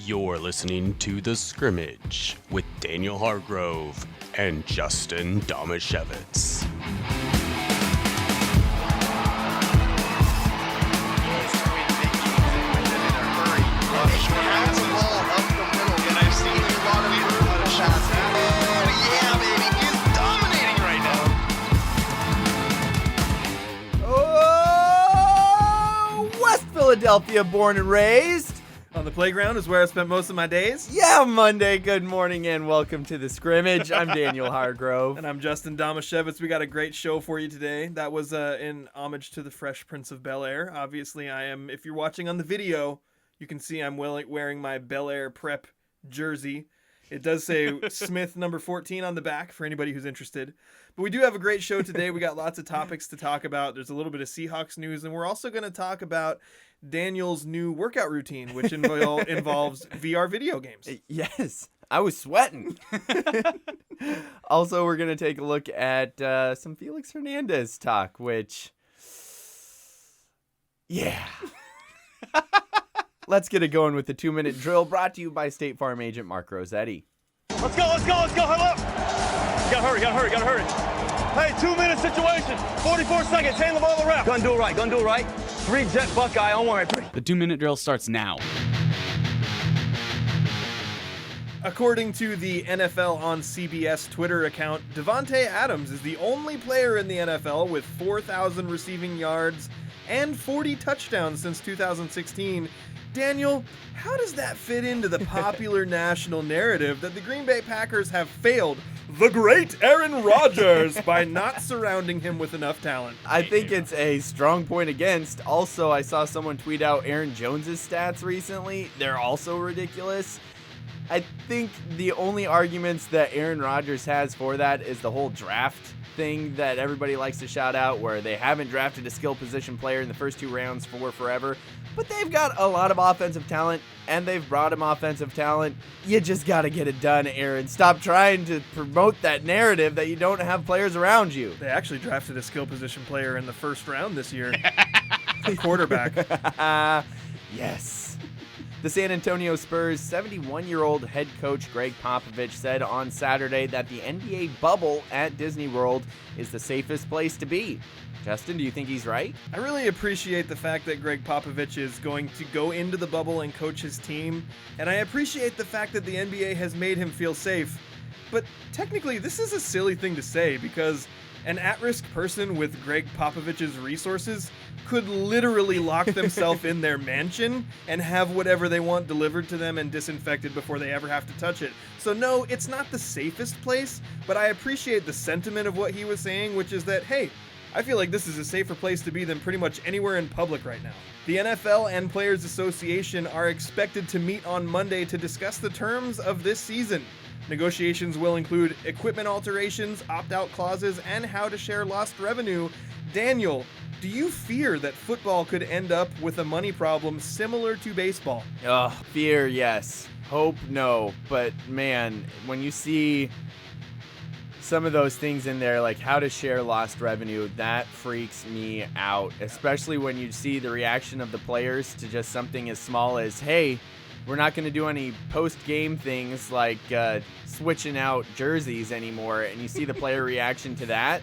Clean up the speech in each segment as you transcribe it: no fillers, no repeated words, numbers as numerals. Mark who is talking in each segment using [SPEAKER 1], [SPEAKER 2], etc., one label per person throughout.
[SPEAKER 1] You're listening to The Scrimmage with Daniel Hargrove and Justin Domashevitz.
[SPEAKER 2] Philadelphia, born and raised.
[SPEAKER 3] On the playground is where I spent most of my days.
[SPEAKER 2] Yeah, Monday. Good morning and welcome to The Scrimmage. I'm Daniel Hargrove.
[SPEAKER 3] And I'm Justin Domashevitz. We got a great show for you today. That was in homage to the Fresh Prince of Bel-Air. Obviously, I am, if you're watching on the video, you can see I'm wearing my Bel-Air prep jersey. It does say Smith number 14 on the back for anybody who's interested. But we do have a great show today. We got lots of topics to talk about. There's a little bit of Seahawks news, and we're also going to talk about Daniel's new workout routine, which involves VR video games.
[SPEAKER 2] Yes, I was sweating. Also, we're going to take a look at some Felix Hernandez talk, which, yeah. Let's get it going with the 2-minute drill brought to you by State Farm agent Mark Rossetti.
[SPEAKER 4] Let's go, hold up. You gotta hurry. Hey, 2-minute situation, 44 seconds, hand the ball to the ref. Gonna do it right. 3 jet Buckeye on 1 right 3.
[SPEAKER 5] The 2-minute drill starts now.
[SPEAKER 3] According to the NFL on CBS Twitter account, DeVante Adams is the only player in the NFL with 4,000 receiving yards and 40 touchdowns since 2016. Daniel, how does that fit into the popular national narrative that the Green Bay Packers have failed the great Aaron Rodgers by not surrounding him with enough talent?
[SPEAKER 2] I think it's a strong point against. Also, I saw someone tweet out Aaron Jones's stats recently. They're also ridiculous. I think the only arguments that Aaron Rodgers has for that is the whole draft thing that everybody likes to shout out, where they haven't drafted a skill position player in the first 2 rounds for forever. But they've got a lot of offensive talent, and they've brought him offensive talent. You just got to get it done, Aaron. Stop trying to promote that narrative that you don't have players around you.
[SPEAKER 3] They actually drafted a skill position player in the first round this year. A quarterback.
[SPEAKER 2] Yes. The San Antonio Spurs' 71-year-old head coach Greg Popovich said on Saturday that the NBA bubble at Disney World is the safest place to be. Justin, do you think he's right?
[SPEAKER 3] I really appreciate the fact that Greg Popovich is going to go into the bubble and coach his team, and I appreciate the fact that the NBA has made him feel safe. But technically, this is a silly thing to say because an at-risk person with Greg Popovich's resources could literally lock themselves in their mansion and have whatever they want delivered to them and disinfected before they ever have to touch it. So no, it's not the safest place, but I appreciate the sentiment of what he was saying, which is that, hey, I feel like this is a safer place to be than pretty much anywhere in public right now. The NFL and Players Association are expected to meet on Monday to discuss the terms of this season. Negotiations will include equipment alterations, opt-out clauses, and how to share lost revenue. Daniel, do you fear that football could end up with a money problem similar to baseball?
[SPEAKER 2] Fear, yes. Hope, no. But man, when you see some of those things in there, like how to share lost revenue, that freaks me out, especially when you see the reaction of the players to just something as small as, hey, we're not going to do any post-game things like switching out jerseys anymore, and you see the player reaction to that.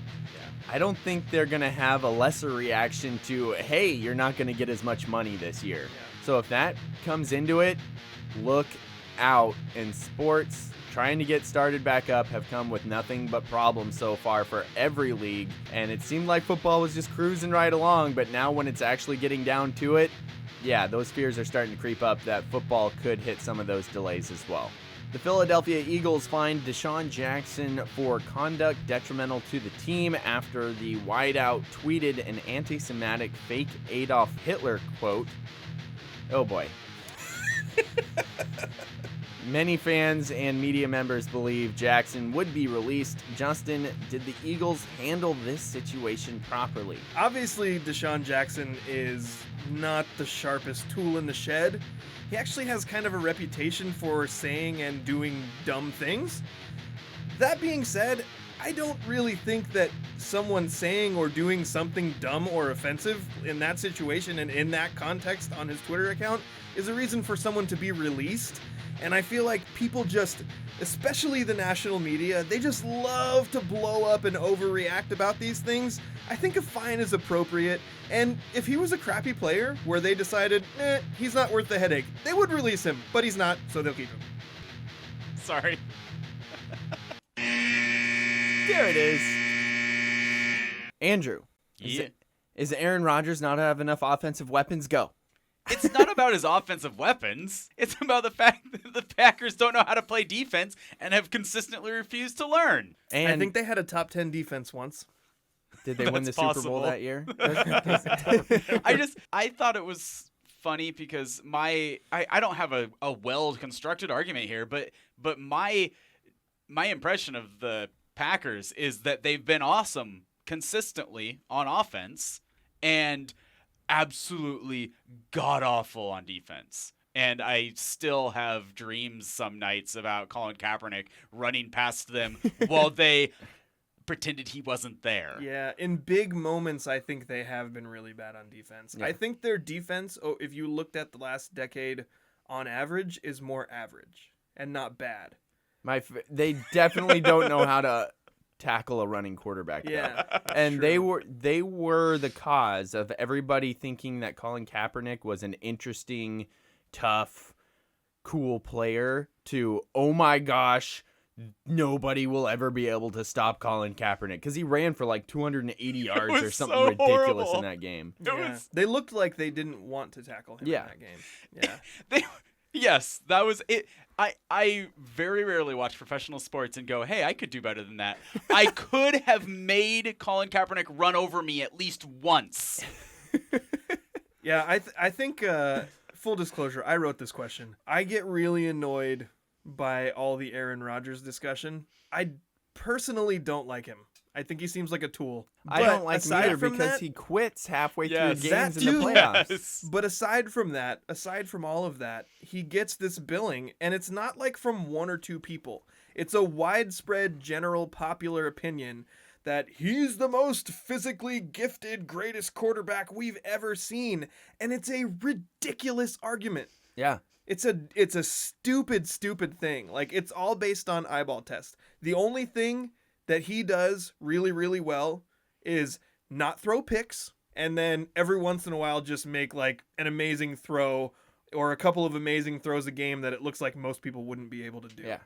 [SPEAKER 2] I don't think they're going to have a lesser reaction to, hey, you're not going to get as much money this year. So if that comes into it, look out. In sports, trying to get started back up have come with nothing but problems so far for every league, and it seemed like football was just cruising right along, but now when it's actually getting down to it, yeah, those fears are starting to creep up that football could hit some of those delays as well. The Philadelphia Eagles fined DeSean Jackson for conduct detrimental to the team after the wideout tweeted an anti-Semitic fake Adolf Hitler quote. Oh boy. Many fans and media members believe Jackson would be released. Justin, did the Eagles handle this situation properly?
[SPEAKER 3] Obviously, DeSean Jackson is not the sharpest tool in the shed. He actually has kind of a reputation for saying and doing dumb things. That being said, I don't really think that someone saying or doing something dumb or offensive in that situation and in that context on his Twitter account is a reason for someone to be released. And I feel like people just, especially the national media, they just love to blow up and overreact about these things. I think a fine is appropriate. And if he was a crappy player where they decided, he's not worth the headache, they would release him, but he's not, so they'll keep him.
[SPEAKER 5] Sorry.
[SPEAKER 2] There it is. Andrew, is Aaron Rodgers not have enough offensive weapons? Go.
[SPEAKER 5] It's not about his offensive weapons. It's about the fact that the Packers don't know how to play defense and have consistently refused to learn.
[SPEAKER 3] And I think they had a top 10 defense once.
[SPEAKER 2] Did they win the Super Bowl
[SPEAKER 5] possible.
[SPEAKER 2] that year?
[SPEAKER 5] I thought it was funny because I don't have a well-constructed argument here, but my impression of the Packers is that they've been awesome consistently on offense and absolutely god-awful on defense. And I still have dreams some nights about Colin Kaepernick running past them while they pretended he wasn't there.
[SPEAKER 3] Yeah, in big moments, I think they have been really bad on defense.
[SPEAKER 2] Yeah.
[SPEAKER 3] I think their defense, if you looked at the last decade on average, is more average and not bad.
[SPEAKER 2] They definitely don't know how to tackle a running quarterback.
[SPEAKER 3] Yeah,
[SPEAKER 2] and
[SPEAKER 3] true.
[SPEAKER 2] they were the cause of everybody thinking that Colin Kaepernick was an interesting, tough, cool player to, oh my gosh, nobody will ever be able to stop Colin Kaepernick because he ran for like 280 yards or something
[SPEAKER 5] so
[SPEAKER 2] ridiculous
[SPEAKER 5] horrible.
[SPEAKER 2] in that game.
[SPEAKER 3] Yeah. They looked like they didn't want to tackle him in that game. Yeah.
[SPEAKER 5] Yes, that was it. I very rarely watch professional sports and go, hey, I could do better than that. I could have made Colin Kaepernick run over me at least once.
[SPEAKER 3] Yeah, I think, full disclosure, I wrote this question. I get really annoyed by all the Aaron Rodgers discussion. I personally don't like him. I think he seems like a tool.
[SPEAKER 2] I don't like him either because he quits halfway through
[SPEAKER 5] Yes,
[SPEAKER 2] games
[SPEAKER 3] that
[SPEAKER 2] in the
[SPEAKER 3] too.
[SPEAKER 2] playoffs.
[SPEAKER 5] Yes.
[SPEAKER 3] But aside from all of that, he gets this billing, and it's not like from one or two people. It's a widespread, general, popular opinion that he's the most physically gifted, greatest quarterback we've ever seen, and it's a ridiculous argument.
[SPEAKER 2] Yeah.
[SPEAKER 3] It's a stupid thing. Like, it's all based on eyeball test. The only thing that he does really, really well is not throw picks, and then every once in a while just make like an amazing throw or a couple of amazing throws a game that it looks like most people wouldn't be able to do.
[SPEAKER 2] Yeah.